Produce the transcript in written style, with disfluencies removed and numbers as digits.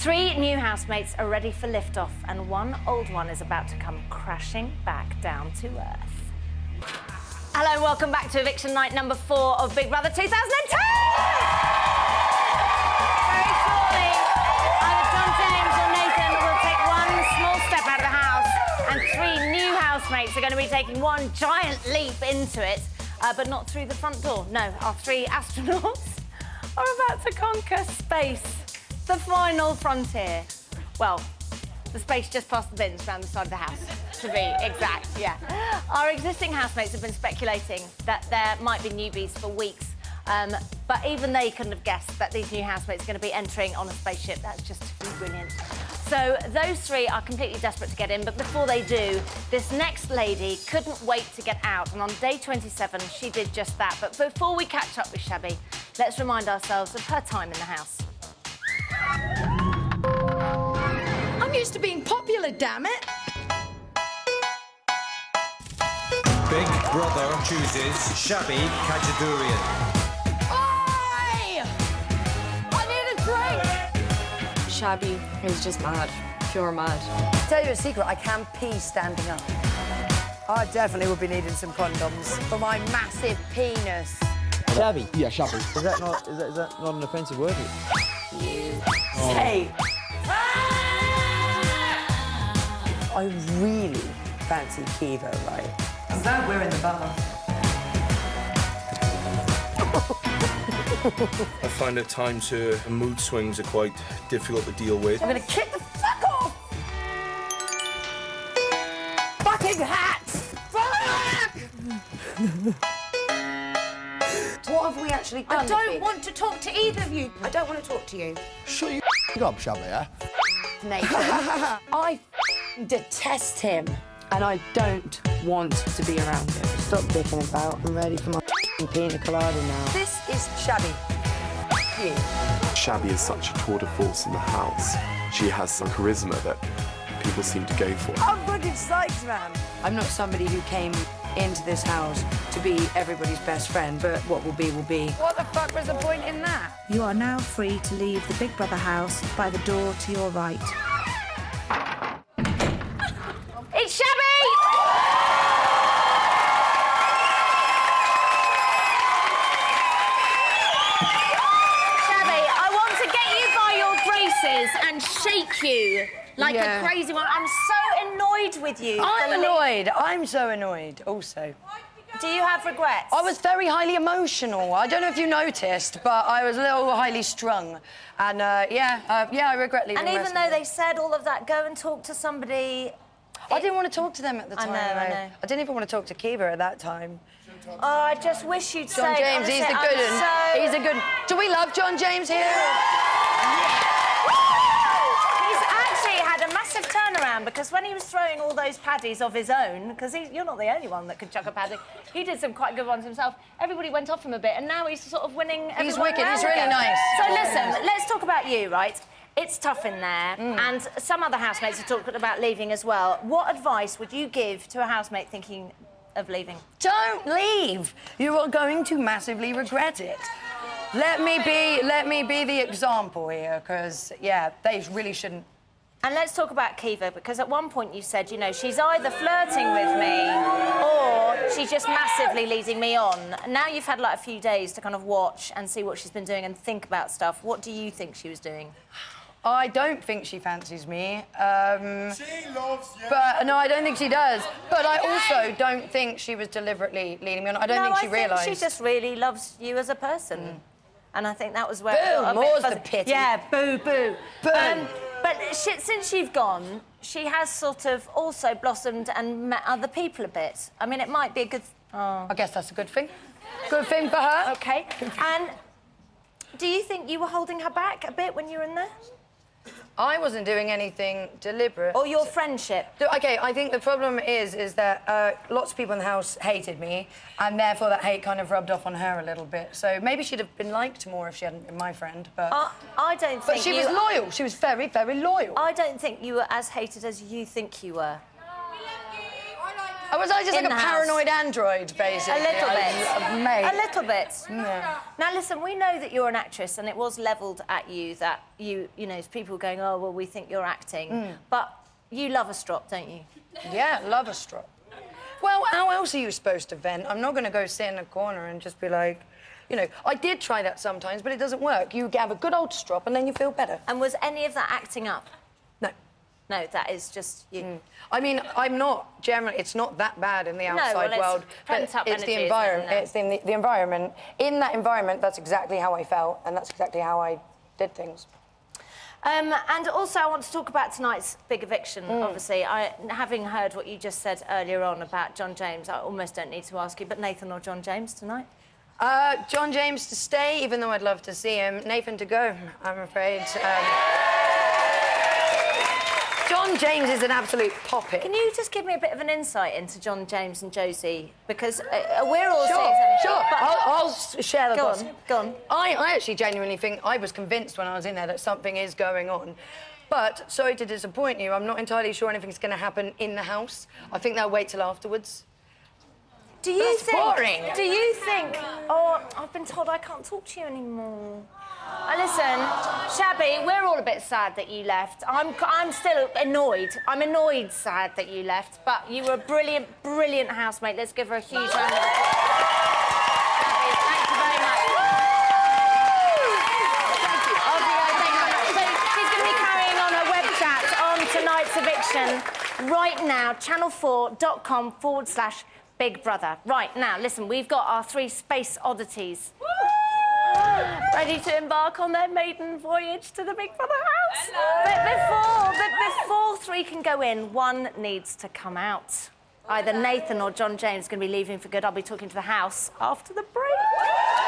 3 new housemates are ready for liftoff, and one old one is about to come crashing back down to earth. Hello and welcome back to eviction night number 4 of Big Brother 2010! Very shortly, either John James or Nathan will take one small step out of the house, and 3 new housemates are going to be taking one giant leap into it, but not through the front door. No, our 3 astronauts are about to conquer space. The final frontier. Well, the space just past the bins around the side of the house, to be exact, yeah. Our existing housemates have been speculating that there might be newbies for weeks, but even they couldn't have guessed that these new housemates are going to be entering on a spaceship. That's just too brilliant. So those 3 are completely desperate to get in, but before they do, this next lady couldn't wait to get out, and on day 27, she did just that. But before we catch up with Shabby, let's remind ourselves of her time in the house. I'm used to being popular, damn it. Big Brother chooses Shabby Kajadurian. Oi! I need a drink! Shabby is just mad. Pure mad. Tell you a secret, I can pee standing up. I definitely would be needing some condoms for my massive penis. Shabby? Yeah, shabby. Is that not an offensive word? Hey! I really fancy Kiva, right? I'm glad we're in the bar. I find at times her mood swings are quite difficult to deal with. I'm gonna kick the fuck off! Fucking hats! Fuck! What have we actually done? I don't want to talk to either of you. I don't want to talk to you. Shut your up, Shabby, yeah? Nathan. I detest him. And I don't want to be around him. Stop dicking about. I'm ready for my pina colada now. This is Shabby. You. Shabby is such a tour de force in the house. She has some charisma that people seem to go for. I'm fucking psyched, man. I'm not somebody who came into this house to be everybody's best friend, but what will be will be. What the fuck was the point in that? You are now free to leave the Big Brother house by the door to your right. It's Shabby! Shabby, I want to get you by your braces and shake you like a crazy one. I'm so annoyed with you. I'm annoyed. I'm so annoyed also. Do you have regrets? I was very highly emotional. I don't know if you noticed, but I was a little highly strung. And, I regret leaving. And even though they said all of that, go and talk to somebody... I didn't want to talk to them at the time. I know. I didn't even want to talk to Kiva at that time. Oh, I just wish you'd say... John James, he's the good one. He's a good... Do we love John James here? He's actually had a massive turnaround, because when he was throwing all those paddies of his own, because you're not the only one that could chuck a paddy, he did some quite good ones himself. Everybody went off him a bit, and now he's sort of winning everyone. He's wicked, around he's really again. nice. So listen, let's talk about you, right? It's tough in there, and some other housemates have talked about leaving as well. What advice would you give to a housemate thinking of leaving? Don't leave. You are going to massively regret it. Let me be the example here, because, yeah, they really shouldn't. And let's talk about Kiva, because at one point you said, you know, she's either flirting with me or she's just massively leading me on. Now you've had, like, a few days to kind of watch and see what she's been doing and think about stuff. What do you think she was doing? I don't think she fancies me. She loves you. But, no, I don't think she does. But I also don't think she was deliberately leading me on. I don't think she realised. She just really loves you as a person. And I think that was where... Boo, more's the pity. Yeah, boo, boo. Boo. But since you've gone, she has sort of also blossomed and met other people a bit. I mean, it might be a good... Oh. I guess that's a good thing. Good thing for her. OK. And do you think you were holding her back a bit when you were in there? I wasn't doing anything deliberate. Or your friendship? OK, I think the problem is that lots of people in the house hated me, and therefore that hate kind of rubbed off on her a little bit. So maybe she'd have been liked more if she hadn't been my friend, but... I don't think But she was loyal. She was very, very loyal. I don't think you were as hated as you think you were. Oh, was I just in like a the house. paranoid android, basically? A little bit. Mate. A little bit. Yeah. Now, listen, we know that you're an actress, and it was levelled at you that you know, people going, oh, well, we think you're acting. But you love a strop, don't you? Yeah, love a strop. Well, how else are you supposed to vent? I'm not going to go sit in a corner and just be like... You know, I did try that sometimes, but it doesn't work. You have a good old strop and then you feel better. And was any of that acting up? No. No, that is just you. I mean, I'm not generally... It's not that bad in the outside world. Pent-up it's the energy, environment. isn't it? It's the environment. In that environment, that's exactly how I felt, and that's exactly how I did things. And also, I want to talk about tonight's big eviction, obviously. Having heard what you just said earlier on about John James, I almost don't need to ask you, but Nathan or John James tonight? John James to stay, even though I'd love to see him. Nathan to go, I'm afraid. John James is an absolute poppet. Can you just give me a bit of an insight into John James and Josie? Because we're all seeing Sure. But I'll share the gossip. Go on. I actually genuinely think I was convinced when I was in there that something is going on. But, sorry to disappoint you, I'm not entirely sure anything's going to happen in the house. I think they'll wait till afterwards. Do you That's boring. Do you think... Oh, I've been told I can't talk to you anymore. Listen, Shabby, we're all a bit sad that you left. I'm still annoyed. I'm annoyed sad that you left, but you were a brilliant, brilliant housemate. Let's give her a huge round of applause. Shabby, thank you very much. Thank you. Off you go, thank you very much. So she's going to be carrying on her web chat on tonight's eviction right now, channel4.com/Big Brother. Right, now, listen, we've got our 3 space oddities. Ready to embark on their maiden voyage to the Big Brother house. But before 3 can go in, 1 needs to come out. Either Nathan or John James is going to be leaving for good. I'll be talking to the house after the break.